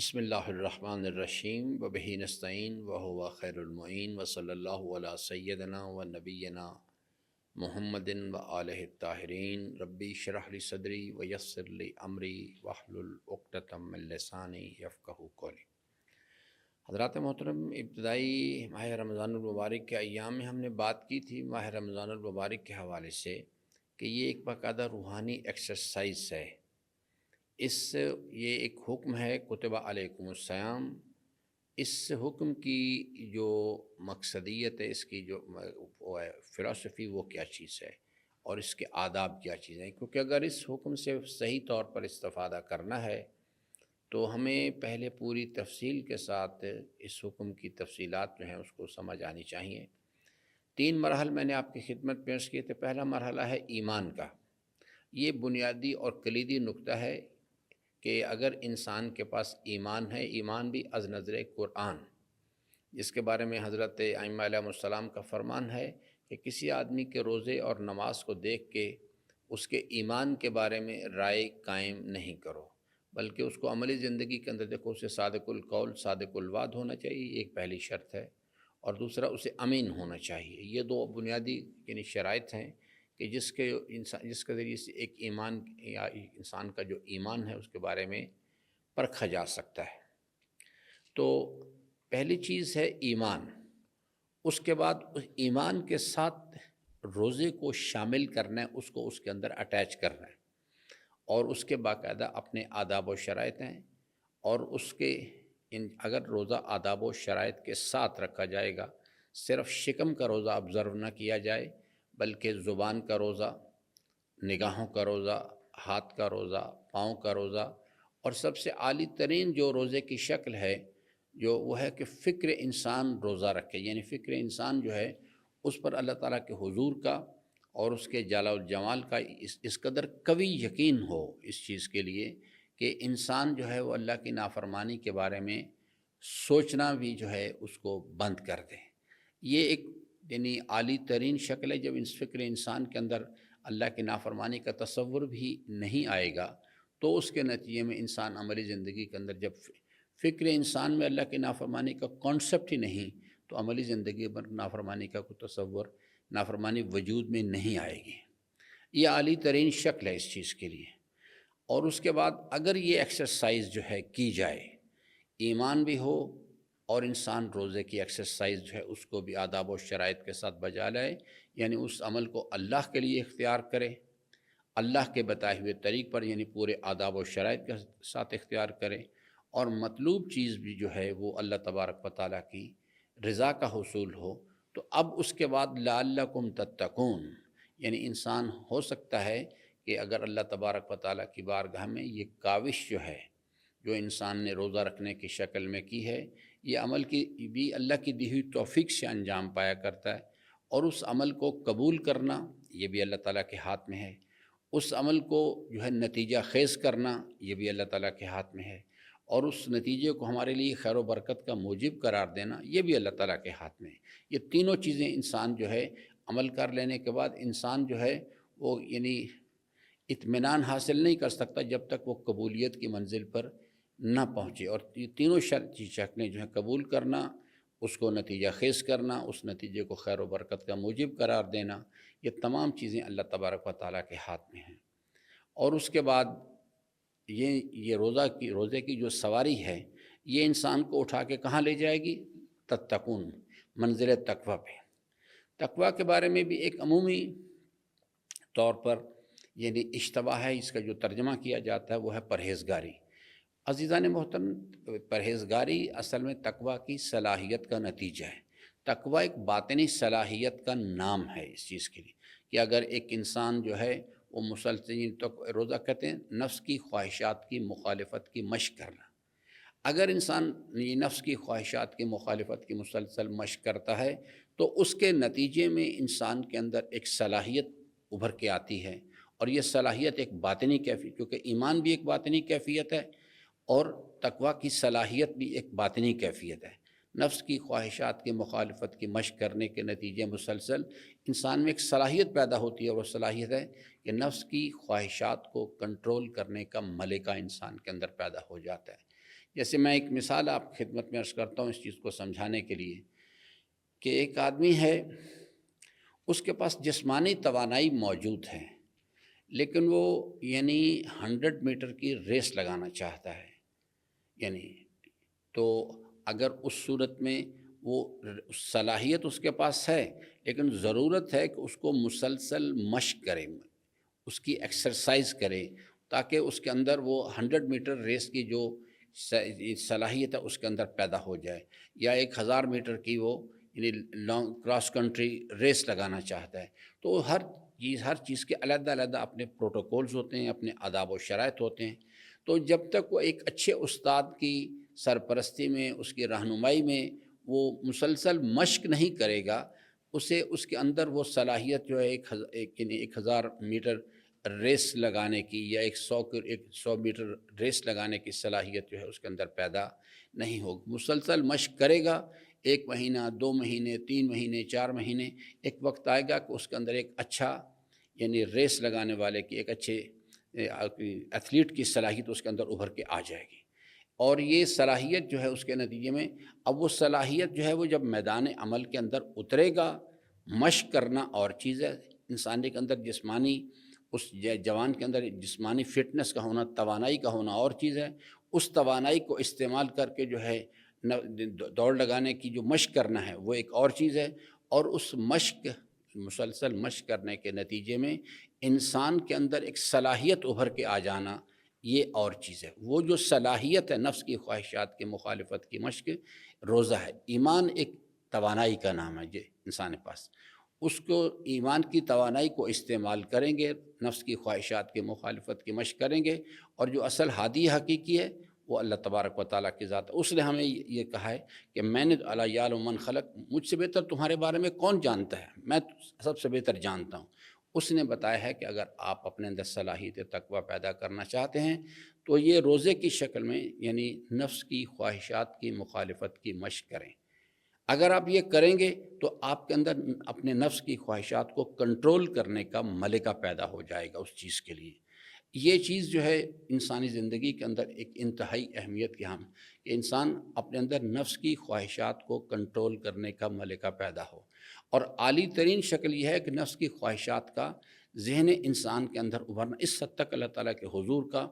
بسم اللہ الرحمن الرحیم وبہ نستعین وہو خیر المعین وصلی اللہ علی سیدنا و نبینا محمد و آلہ الطاہرین ربی شرح لی صدری ویسر لی امری واحلل عقدۃ من لسانی یفقہوا قولی۔ حضرات محترم، ابتدائی ماہ رمضان المبارک کے ایام میں ہم نے بات کی تھی ماہ رمضان المبارک کے حوالے سے کہ یہ ایک باقاعدہ روحانی ایکسرسائز ہے۔ یہ ایک حکم ہے کتب علیکم الصیام۔ اس حکم کی جو مقصدیت ہے، اس کی جو وہ ہے فلسفی، وہ کیا چیز ہے اور اس کے آداب کیا چیز ہیں، کیونکہ اگر اس حکم سے صحیح طور پر استفادہ کرنا ہے تو ہمیں پہلے پوری تفصیل کے ساتھ اس حکم کی تفصیلات جو ہیں اس کو سمجھ آنی چاہیے۔ 3 مراحل میں نے آپ کی خدمت پیش کیے تھے۔ پہلا مرحلہ ہے ایمان کا۔ یہ بنیادی اور کلیدی نقطہ ہے کہ اگر انسان کے پاس ایمان ہے، ایمان بھی از نظر قرآن، جس کے بارے میں حضرت ائمہ علیہ السلام کا فرمان ہے کہ کسی آدمی کے روزے اور نماز کو دیکھ کے اس کے ایمان کے بارے میں رائے قائم نہیں کرو، بلکہ اس کو عملی زندگی کے اندر دیکھو۔ اسے صادق القول صادق الوعد ہونا چاہیے، یہ ایک پہلی شرط ہے، اور دوسرا اسے امین ہونا چاہیے۔ یہ 2 بنیادی شرائط ہیں کہ جس کے ذریعے سے ایک ایمان یا انسان کا جو ایمان ہے اس کے بارے میں پرکھا جا سکتا ہے۔ تو پہلی چیز ہے ایمان۔ اس کے بعد اس ایمان کے ساتھ روزے کو شامل کرنا ہے، اس کو اس کے اندر اٹیچ کرنا ہے، اور اس کے باقاعدہ اپنے آداب و شرائط ہیں، اور اس کے اگر روزہ آداب و شرائط کے ساتھ رکھا جائے گا، صرف شکم کا روزہ آبزرو نہ کیا جائے بلکہ زبان کا روزہ، نگاہوں کا روزہ، ہاتھ کا روزہ، پاؤں کا روزہ، اور سب سے عالی ترین جو روزے کی شکل ہے جو وہ ہے کہ فکر انسان روزہ رکھے، یعنی فکر انسان جو ہے اس پر اللہ تعالیٰ کے حضور کا اور اس کے جلال الجمال کا اس قدر قوی یقین ہو اس چیز کے لیے کہ انسان جو ہے وہ اللہ کی نافرمانی کے بارے میں سوچنا بھی جو ہے اس کو بند کر دے۔ یہ ایک عالی ترین شکل ہے۔ جب اس فکر انسان کے اندر اللہ کی نافرمانی کا تصور بھی نہیں آئے گا تو اس کے نتیجے میں انسان عملی زندگی کے اندر جب فکر انسان میں اللہ کی نافرمانی کا کانسیپٹ ہی نہیں تو عملی زندگی پر نافرمانی کا کوئی تصور، نافرمانی وجود میں نہیں آئے گی۔ یہ عالی ترین شکل ہے اس چیز کے لیے۔ اور اس کے بعد اگر یہ ایکسرسائز جو ہے کی جائے، ایمان بھی ہو اور انسان روزے کی ایکسرسائز جو ہے اس کو بھی آداب و شرائط کے ساتھ بجا لائے، یعنی اس عمل کو اللہ کے لیے اختیار کرے، اللہ کے بتائے ہوئے طریق پر، یعنی پورے آداب و شرائط کے ساتھ اختیار کرے، اور مطلوب چیز بھی جو ہے وہ اللہ تبارک و تعالیٰ کی رضا کا حصول ہو، تو اب اس کے بعد لعلکم تتقون، یعنی انسان ہو سکتا ہے کہ اگر اللہ تبارک و تعالیٰ کی بارگاہ میں یہ کاوش جو ہے جو انسان نے روزہ رکھنے کی شکل میں کی ہے، یہ عمل کی بھی اللہ کی دی ہوئی توفیق سے انجام پایا کرتا ہے، اور اس عمل کو قبول کرنا یہ بھی اللہ تعالیٰ کے ہاتھ میں ہے، اس عمل کو جو ہے نتیجہ خیز کرنا یہ بھی اللہ تعالیٰ کے ہاتھ میں ہے، اور اس نتیجے کو ہمارے لیے خیر و برکت کا موجب قرار دینا یہ بھی اللہ تعالیٰ کے ہاتھ میں ہے۔ یہ تینوں چیزیں انسان جو ہے عمل کر لینے کے بعد انسان جو ہے وہ اطمینان حاصل نہیں کر سکتا جب تک وہ قبولیت کی منزل پر نہ پہنچے۔ اور یہ تینوں شکلیں جو ہیں، قبول کرنا، اس کو نتیجہ خیز کرنا، اس نتیجے کو خیر و برکت کا موجب قرار دینا، یہ تمام چیزیں اللہ تبارک و تعالیٰ کے ہاتھ میں ہیں۔ اور اس کے بعد یہ روزے کی جو سواری ہے یہ انسان کو اٹھا کے کہاں لے جائے گی؟ تتقون، منزل تقویٰ پہ۔ تقویٰ کے بارے میں بھی ایک عمومی طور پر اشتباہ ہے، اس کا جو ترجمہ کیا جاتا ہے وہ ہے پرہیزگاری۔ عزیزان محترم، پرہیزگاری اصل میں تقویٰ کی صلاحیت کا نتیجہ ہے۔ تقویٰ ایک باطنی صلاحیت کا نام ہے اس چیز کے لیے کہ اگر ایک انسان جو ہے وہ مسلسل، روزہ کہتے ہیں نفس کی خواہشات کی مخالفت کی مشق کرنا، اگر انسان یہ نفس کی خواہشات کی مخالفت کی مسلسل مشق کرتا ہے تو اس کے نتیجے میں انسان کے اندر ایک صلاحیت ابھر کے آتی ہے، اور یہ صلاحیت ایک باطنی کیفیت، کیونکہ ایمان بھی ایک باطنی کیفیت ہے اور تقویٰ کی صلاحیت بھی ایک باطنی کیفیت ہے۔ نفس کی خواہشات کی مخالفت کی مشق کرنے کے نتیجے مسلسل انسان میں ایک صلاحیت پیدا ہوتی ہے، اور وہ صلاحیت ہے کہ نفس کی خواہشات کو کنٹرول کرنے کا ملکہ انسان کے اندر پیدا ہو جاتا ہے جیسے میں ایک مثال آپ کی خدمت میں عرض کرتا ہوں اس چیز کو سمجھانے کے لیے، کہ ایک آدمی ہے، اس کے پاس جسمانی توانائی موجود ہے، لیکن وہ 100 میٹر کی ریس لگانا چاہتا ہے، یعنی تو اگر اس صورت میں وہ صلاحیت اس کے پاس ہے، لیکن ضرورت ہے کہ اس کو مسلسل مشق کرے، اس کی ایکسرسائز کرے، تاکہ اس کے اندر وہ 100 میٹر ریس کی جو صلاحیت ہے اس کے اندر پیدا ہو جائے، یا 1000 میٹر کی وہ لانگ کراس کنٹری ریس لگانا چاہتا ہے۔ تو ہر چیز کے علیحدہ علیحدہ اپنے پروٹوکولز ہوتے ہیں، اپنے آداب و شرائط ہوتے ہیں۔ تو جب تک وہ ایک اچھے استاد کی سرپرستی میں، اس کی رہنمائی میں وہ مسلسل مشق نہیں کرے گا، اس کے اندر وہ صلاحیت جو ہے 1000 میٹر ریس لگانے کی، یا 100 میٹر ریس لگانے کی صلاحیت جو ہے اس کے اندر پیدا نہیں ہوگی۔ مسلسل مشق کرے گا، 1 مہینہ، 2 مہینے، 3 مہینے، 4 مہینے، ایک وقت آئے گا کہ اس کے اندر ایک اچھا ریس لگانے والے کی، ایک اچھے ایتھلیٹ کی صلاحیت اس کے اندر ابھر کے آ جائے گی۔ اور یہ صلاحیت جو ہے اس کے نتیجے میں اب وہ صلاحیت جو ہے وہ جب میدان عمل کے اندر اترے گا، مشق کرنا اور چیز ہے، انسان کے اندر جسمانی، اس جوان کے اندر جسمانی فٹنس کا ہونا، توانائی کا ہونا اور چیز ہے، اس توانائی کو استعمال کر کے جو ہے دوڑ لگانے کی جو مشق کرنا ہے وہ ایک اور چیز ہے، اور اس مسلسل مشق کرنے کے نتیجے میں انسان کے اندر ایک صلاحیت ابھر کے آ جانا، یہ اور چیز ہے۔ وہ جو صلاحیت ہے نفس کی خواہشات کی مخالفت کی مشق، روزہ ہے۔ ایمان ایک توانائی کا نام ہے جو انسان کے پاس، اس کو ایمان کی توانائی کو استعمال کریں گے، نفس کی خواہشات کی مخالفت کی مشق کریں گے، اور جو اصل ہادی حقیقی ہے وہ اللہ تبارک و تعالیٰ کی ذات ہے۔ اس نے ہمیں یہ کہا ہے کہ میں نے الا یعلم من خلق، مجھ سے بہتر تمہارے بارے میں کون جانتا ہے، میں سب سے بہتر جانتا ہوں۔ اس نے بتایا ہے کہ اگر آپ اپنے اندر صلاحیت تقویٰ پیدا کرنا چاہتے ہیں تو یہ روزے کی شکل میں نفس کی خواہشات کی مخالفت کی مشق کریں۔ اگر آپ یہ کریں گے تو آپ کے اندر اپنے نفس کی خواہشات کو کنٹرول کرنے کا ملکہ پیدا ہو جائے گا اس چیز کے لیے۔ یہ چیز جو ہے انسانی زندگی کے اندر ایک انتہائی اہمیت کی ہم، کہ انسان اپنے اندر نفس کی خواہشات کو کنٹرول کرنے کا ملکہ پیدا ہو، اور اعلیٰ ترین شکل یہ ہے کہ نفس کی خواہشات کا ذہن انسان کے اندر ابھرنا، اس حد تک اللہ تعالیٰ کے حضور کا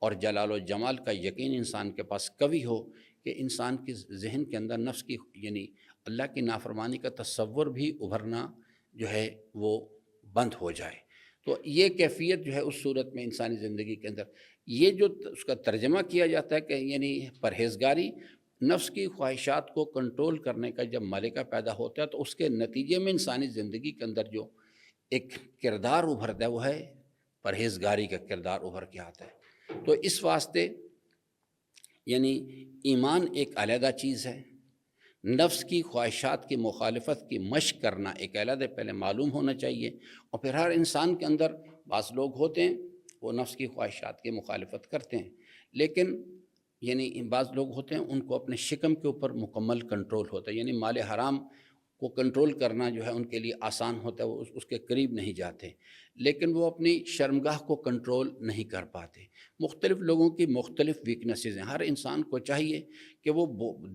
اور جلال و جمال کا یقین انسان کے پاس قوی ہو کہ انسان کے ذہن کے اندر نفس کی اللہ کی نافرمانی کا تصور بھی ابھرنا جو ہے وہ بند ہو جائے۔ تو یہ کیفیت جو ہے اس صورت میں انسانی زندگی کے اندر، یہ جو اس کا ترجمہ کیا جاتا ہے کہ پرہیزگاری، نفس کی خواہشات کو کنٹرول کرنے کا جب ملکہ پیدا ہوتا ہے تو اس کے نتیجے میں انسانی زندگی کے اندر جو ایک کردار ابھرتا ہے وہ ہے پرہیزگاری کا کردار ابھر کے آتا ہے۔ تو اس واسطے ایمان ایک علیحدہ چیز ہے، نفس کی خواہشات کی مخالفت کی مشق کرنا ایک علیحدہ پہلے معلوم ہونا چاہیے، اور پھر ہر انسان کے اندر بعض لوگ ہوتے ہیں وہ نفس کی خواہشات کی مخالفت کرتے ہیں، لیکن بعض لوگ ہوتے ہیں ان کو اپنے شکم کے اوپر مکمل کنٹرول ہوتا ہے، مال حرام کو کنٹرول کرنا جو ہے ان کے لیے آسان ہوتا ہے، وہ اس کے قریب نہیں جاتے، لیکن وہ اپنی شرمگاہ کو کنٹرول نہیں کر پاتے۔ مختلف لوگوں کی مختلف ویکنیسز ہیں، ہر انسان کو چاہیے کہ وہ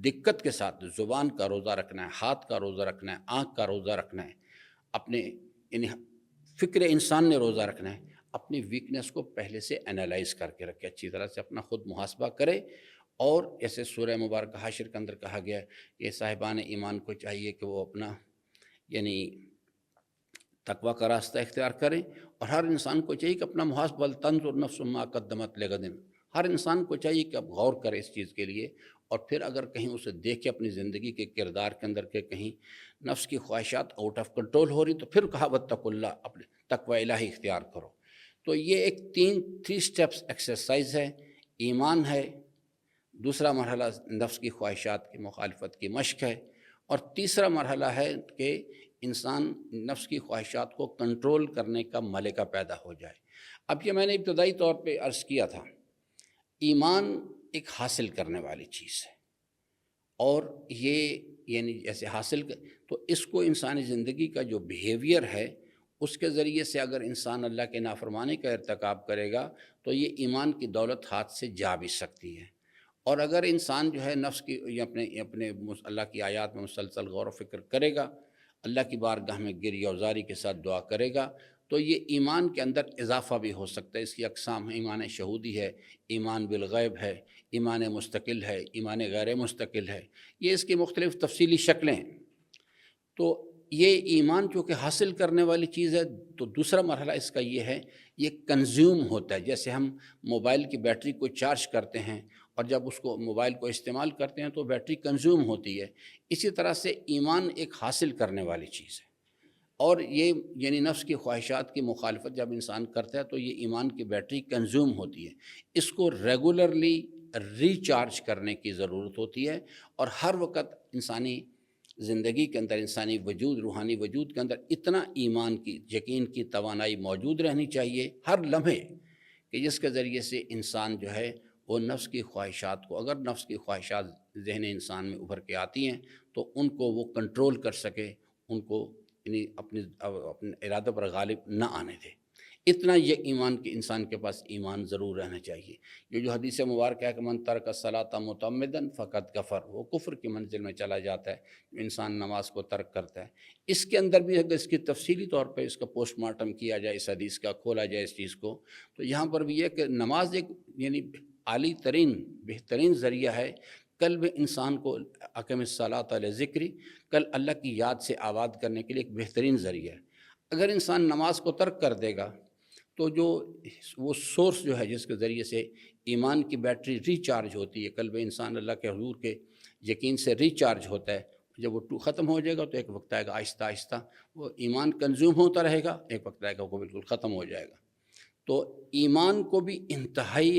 دقت کے ساتھ زبان کا روزہ رکھنا ہے، ہاتھ کا روزہ رکھنا ہے، آنکھ کا روزہ رکھنا ہے، اپنے فکر انسان نے روزہ رکھنا ہے، اپنی ویکنیس کو پہلے سے انالائز کر کے رکھے، اچھی طرح سے اپنا خود محاسبہ کرے، اور جیسے سورہ مبارکہ حشر کے اندر کہا گیا ہے کہ صاحبان ایمان کو چاہیے کہ وہ اپنا تقویٰ کا راستہ اختیار کریں، اور ہر انسان کو چاہیے کہ اپنا محاسبہ تنظر نفس ما قدمت لغد، ہر انسان کو چاہیے کہ اب غور کرے اس چیز کے لیے، اور پھر اگر کہیں اسے دیکھے اپنی زندگی کے کردار کے اندر کہ کہیں نفس کی خواہشات آؤٹ آف کنٹرول ہو رہی، تو پھر کہا واتقوا اللہ، اپنے تقویٰ الہی اختیار کرو۔ تو یہ ایک 3 سٹیپس ایکسرسائز ہے، ایمان ہے، دوسرا مرحلہ نفس کی خواہشات کی مخالفت کی مشق ہے، اور تیسرا مرحلہ ہے کہ انسان نفس کی خواہشات کو کنٹرول کرنے کا ملکہ پیدا ہو جائے۔ اب یہ میں نے ابتدائی طور پہ عرض کیا تھا، ایمان ایک حاصل کرنے والی چیز ہے، اور یہ جیسے تو اس کو انسانی زندگی کا جو بیہیویئر ہے اس کے ذریعے سے اگر انسان اللہ کے نافرمانی کا ارتکاب کرے گا تو یہ ایمان کی دولت ہاتھ سے جا بھی سکتی ہے، اور اگر انسان جو ہے نفس کی یا اپنے اللہ کی آیات میں مسلسل غور و فکر کرے گا، اللہ کی بارگاہ میں گریہ وزاری کے ساتھ دعا کرے گا، تو یہ ایمان کے اندر اضافہ بھی ہو سکتا ہے۔ اس کی اقسام ہیں، ایمان شہودی ہے، ایمان بالغیب ہے، ایمان مستقل ہے، ایمان غیر مستقل ہے، یہ اس کی مختلف تفصیلی شکلیں ہیں۔ تو یہ ایمان چونکہ حاصل کرنے والی چیز ہے، تو دوسرا مرحلہ اس کا یہ ہے، یہ کنزیوم ہوتا ہے۔ جیسے ہم موبائل کی بیٹری کو چارج کرتے ہیں اور جب اس کو موبائل کو استعمال کرتے ہیں تو بیٹری کنزیوم ہوتی ہے، اسی طرح سے ایمان ایک حاصل کرنے والی چیز ہے۔ اور یہ یعنی نفس کی خواہشات کی مخالفت جب انسان کرتا ہے تو یہ ایمان کی بیٹری کنزیوم ہوتی ہے، اس کو ریگولرلی ریچارج کرنے کی ضرورت ہوتی ہے، اور ہر وقت انسانی زندگی کے اندر، انسانی وجود، روحانی وجود کے اندر اتنا ایمان کی، یقین کی توانائی موجود رہنی چاہیے ہر لمحے، کہ جس کے ذریعے سے انسان جو ہے وہ نفس کی خواہشات کو، اگر نفس کی خواہشات ذہن انسان میں ابھر کے آتی ہیں تو ان کو وہ کنٹرول کر سکے، ان کو یعنی اپنے ارادے پر غالب نہ آنے دے۔ اتنا یہ ایمان کے انسان کے پاس ایمان ضرور رہنا چاہیے۔ یہ جو حدیث مبارک ہے کہ من ترک الصلاۃ متعمدا فقد کفر، وہ کفر کی منزل میں چلا جاتا ہے جو انسان نماز کو ترک کرتا ہے۔ اس کے اندر بھی اگر اس کی تفصیلی طور پہ اس کا پوسٹ مارٹم کیا جائے، اس حدیث کا کھولا جائے اس چیز کو، تو یہاں پر بھی یہ کہ نماز ایک یعنی اعلی ترین بہترین ذریعہ ہے قلب انسان کو اقم الصلاۃ علی ذکری، کل اللہ کی یاد سے آباد کرنے کے لیے ایک بہترین ذریعہ ہے۔ اگر انسان نماز کو ترک کر دے گا تو جو وہ سورس جو ہے جس کے ذریعے سے ایمان کی بیٹری ریچارج ہوتی ہے، قلب انسان اللہ کے حضور کے یقین سے ریچارج ہوتا ہے، جب وہ ختم ہو جائے گا تو ایک وقت آئے گا آہستہ آہستہ وہ ایمان کنزیوم ہوتا رہے گا، ایک وقت آئے گا وہ بالکل ختم ہو جائے گا۔ تو ایمان کو بھی انتہائی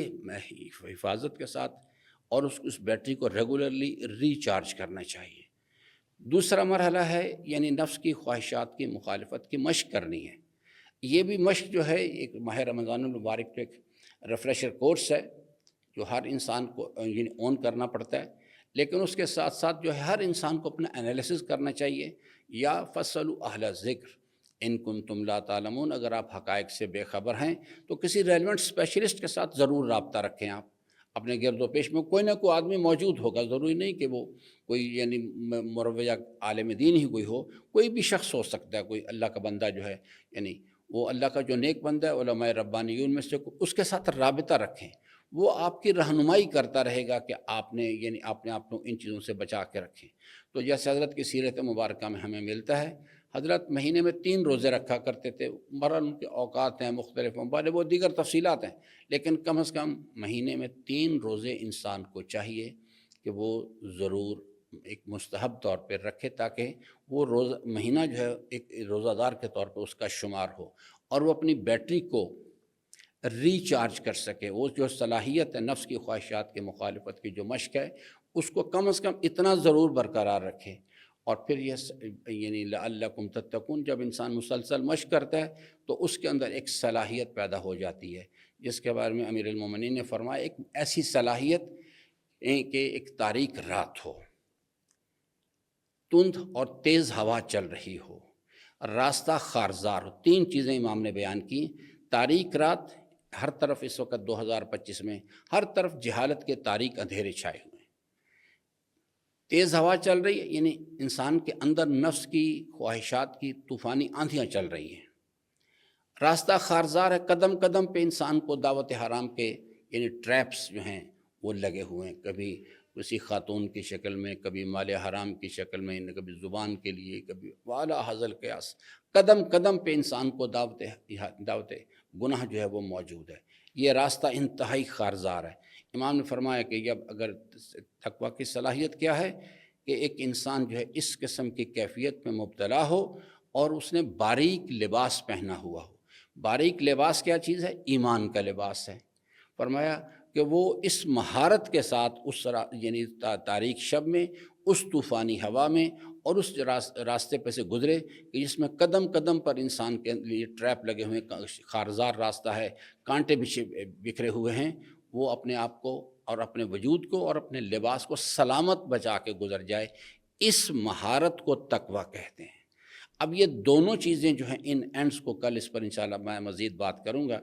حفاظت کے ساتھ اور اس بیٹری کو ریگولرلی ریچارج کرنا چاہیے۔ دوسرا مرحلہ ہے یعنی نفس کی خواہشات کی مخالفت کی مشق کرنی ہے۔ یہ بھی مشق جو ہے ایک ماہ رمضان المبارک کا ایک ریفریشر کورس ہے جو ہر انسان کو یعنی اون کرنا پڑتا ہے، لیکن اس کے ساتھ ساتھ جو ہے ہر انسان کو اپنا انالیسس کرنا چاہیے۔ یا فاسألوا اہل ذکر ان کنتم لا تعلمون، اگر آپ حقائق سے بے خبر ہیں تو کسی ریلیونٹ اسپیشلسٹ کے ساتھ ضرور رابطہ رکھیں۔ آپ اپنے گرد و پیش میں کوئی نہ کوئی آدمی موجود ہوگا، ضروری نہیں کہ وہ کوئی یعنی مرویہ عالم دین ہی کوئی ہو، کوئی بھی شخص ہو سکتا ہے، کوئی اللہ کا بندہ جو ہے یعنی وہ اللہ کا جو نیک بندہ ہے، علماء ربانیون میں سے اس کے ساتھ رابطہ رکھیں، وہ آپ کی رہنمائی کرتا رہے گا کہ آپ نے یعنی اپنے آپ کو ان چیزوں سے بچا کے رکھیں۔ تو جیسے حضرت کی سیرت مبارکہ میں ہمیں ملتا ہے، حضرت مہینے میں 3 روزے رکھا کرتے تھے، بہرحال ان کے اوقات ہیں مختلف ہیں، وہ دیگر تفصیلات ہیں، لیکن کم از کم مہینے میں 3 روزے انسان کو چاہیے کہ وہ ضرور ایک مستحب طور پہ رکھے، تاکہ وہ مہینہ جو ہے ایک روزہ دار کے طور پہ اس کا شمار ہو اور وہ اپنی بیٹری کو ریچارج کر سکے۔ وہ جو صلاحیت ہے نفس کی خواہشات کے مخالفت کی جو مشق ہے، اس کو کم از کم اتنا ضرور برقرار رکھے۔ اور پھر یہ یعنی لعلکم تتقون، جب انسان مسلسل مشق کرتا ہے تو اس کے اندر ایک صلاحیت پیدا ہو جاتی ہے، جس کے بارے میں امیر المومنین نے فرمایا ایک ایسی صلاحیت کہ ایک تاریک رات ہو، تند اور تیز ہوا چل رہی ہو، راستہ خارزار ہو۔ 3 چیزیں امام نے بیان کی۔ تاریک رات، ہر طرف اس وقت 2025 میں ہر طرف جہالت کے تاریک اندھیرے چھائے ہوئے ہیں۔ تیز ہوا چل رہی ہے یعنی انسان کے اندر نفس کی خواہشات کی طوفانی آندھیاں چل رہی ہیں۔ راستہ خارزار ہے، قدم قدم پہ انسان کو دعوت حرام کے یعنی ٹریپس جو ہیں وہ لگے ہوئے ہیں، کبھی کسی خاتون کی شکل میں، کبھی مال حرام کی شکل میں، کبھی زبان کے لیے، کبھی والا حاصل قیاس، قدم قدم پہ انسان کو دعوت گناہ جو ہے وہ موجود ہے۔ یہ راستہ انتہائی خارزار ہے۔ امام نے فرمایا کہ جب اگر تقویٰ کی صلاحیت کیا ہے کہ ایک انسان جو ہے اس قسم کی کیفیت میں مبتلا ہو اور اس نے باریک لباس پہنا ہوا ہو۔ باریک لباس کیا چیز ہے؟ ایمان کا لباس ہے۔ فرمایا کہ وہ اس مہارت کے ساتھ اس یعنی تاریک شب میں، اس طوفانی ہوا میں اور اس راستے پہ سے گزرے کہ جس میں قدم قدم پر انسان کے لیے ٹریپ لگے ہوئے، خارزار راستہ ہے، کانٹے بکھرے ہوئے ہیں، وہ اپنے آپ کو اور اپنے وجود کو اور اپنے لباس کو سلامت بچا کے گزر جائے۔ اس مہارت کو تقویٰ کہتے ہیں۔ اب یہ دونوں چیزیں جو ہیں، ان اینڈز کو کل اس پر انشاءاللہ میں مزید بات کروں گا۔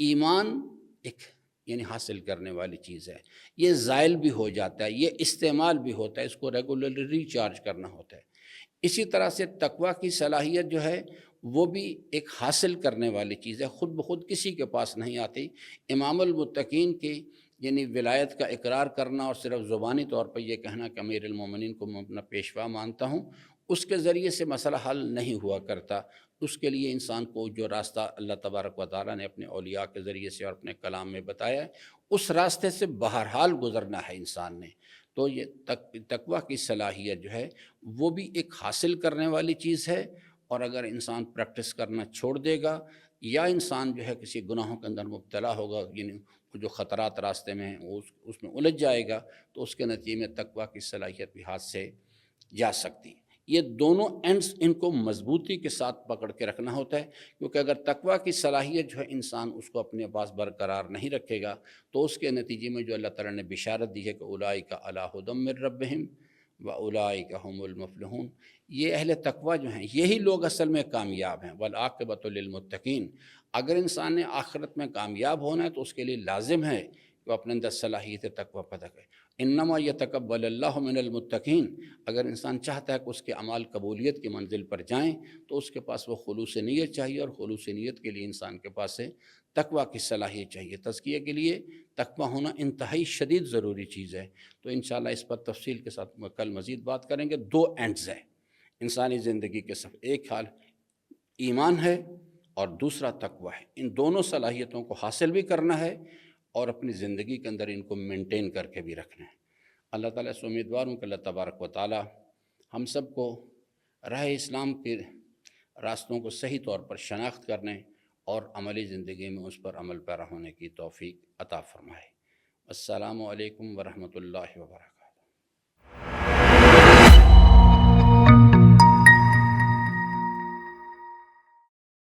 ایمان ایک یعنی حاصل کرنے والی چیز ہے، یہ زائل بھی ہو جاتا ہے، یہ استعمال بھی ہوتا ہے، اس کو ریگولرلی ریچارج کرنا ہوتا ہے۔ اسی طرح سے تقویٰ کی صلاحیت جو ہے وہ بھی ایک حاصل کرنے والی چیز ہے، خود بخود کسی کے پاس نہیں آتی۔ امام المتقین کی یعنی ولایت کا اقرار کرنا اور صرف زبانی طور پر یہ کہنا کہ امیر المومنین کو میں اپنا پیشوا مانتا ہوں، اس کے ذریعے سے مسئلہ حل نہیں ہوا کرتا۔ اس کے لیے انسان کو جو راستہ اللہ تبارک و تعالیٰ نے اپنے اولیاء کے ذریعے سے اور اپنے کلام میں بتایا ہے، اس راستے سے بہرحال گزرنا ہے انسان نے۔ تو یہ تقویٰ کی صلاحیت جو ہے وہ بھی ایک حاصل کرنے والی چیز ہے، اور اگر انسان پریکٹس کرنا چھوڑ دے گا یا انسان جو ہے کسی گناہوں کے اندر مبتلا ہوگا، یعنی وہ جو خطرات راستے میں ہیں وہ اس میں الجھ جائے گا، تو اس کے نتیجے میں تقویٰ کی صلاحیت بھی ہاتھ سے جا سکتی ہے۔ یہ دونوں اینڈز ان کو مضبوطی کے ساتھ پکڑ کے رکھنا ہوتا ہے، کیونکہ اگر تقویٰ کی صلاحیت جو ہے انسان اس کو اپنے پاس برقرار نہیں رکھے گا تو اس کے نتیجے میں جو اللہ تعالیٰ نے بشارت دی ہے کہ اولئک علی ھدی من ربہم واولئک ھم المفلحون، یہ اہل تقویٰ جو ہیں یہی لوگ اصل میں کامیاب ہیں۔ والعاقبۃ للمتقین، اگر انسان نے آخرت میں کامیاب ہونا ہے تو اس کے لیے لازم ہے کہ وہ اپنے اندر صلاحیت تقویٰ پیدا کرے۔ انما یتقبل اللہ من المتقین، اگر انسان چاہتا ہے کہ اس کے اعمال قبولیت کی منزل پر جائیں تو اس کے پاس وہ خلوص نیت چاہیے، اور خلوص نیت کے لیے انسان کے پاس ہے تقویٰ کی صلاحیت چاہیے۔ تزکیہ کے لیے تقویٰ ہونا انتہائی شدید ضروری چیز ہے۔ تو انشاءاللہ اس پر تفصیل کے ساتھ کل مزید بات کریں گے۔ دو اینڈز ہیں انسانی زندگی کے سفر، ایک حال ایمان ہے اور دوسرا تقویٰ ہے۔ ان دونوں صلاحیتوں کو حاصل بھی کرنا ہے اور اپنی زندگی کے اندر ان کو مینٹین کر کے بھی رکھنا ہے۔ اللہ تعالیٰ سے امیدوار ہوں کہ اللہ تبارک و تعالیٰ ہم سب کو راہ اسلام کے راستوں کو صحیح طور پر شناخت کرنے اور عملی زندگی میں اس پر عمل پیرا ہونے کی توفیق عطا فرمائے۔ السلام علیکم ورحمۃ اللہ وبرکاتہ۔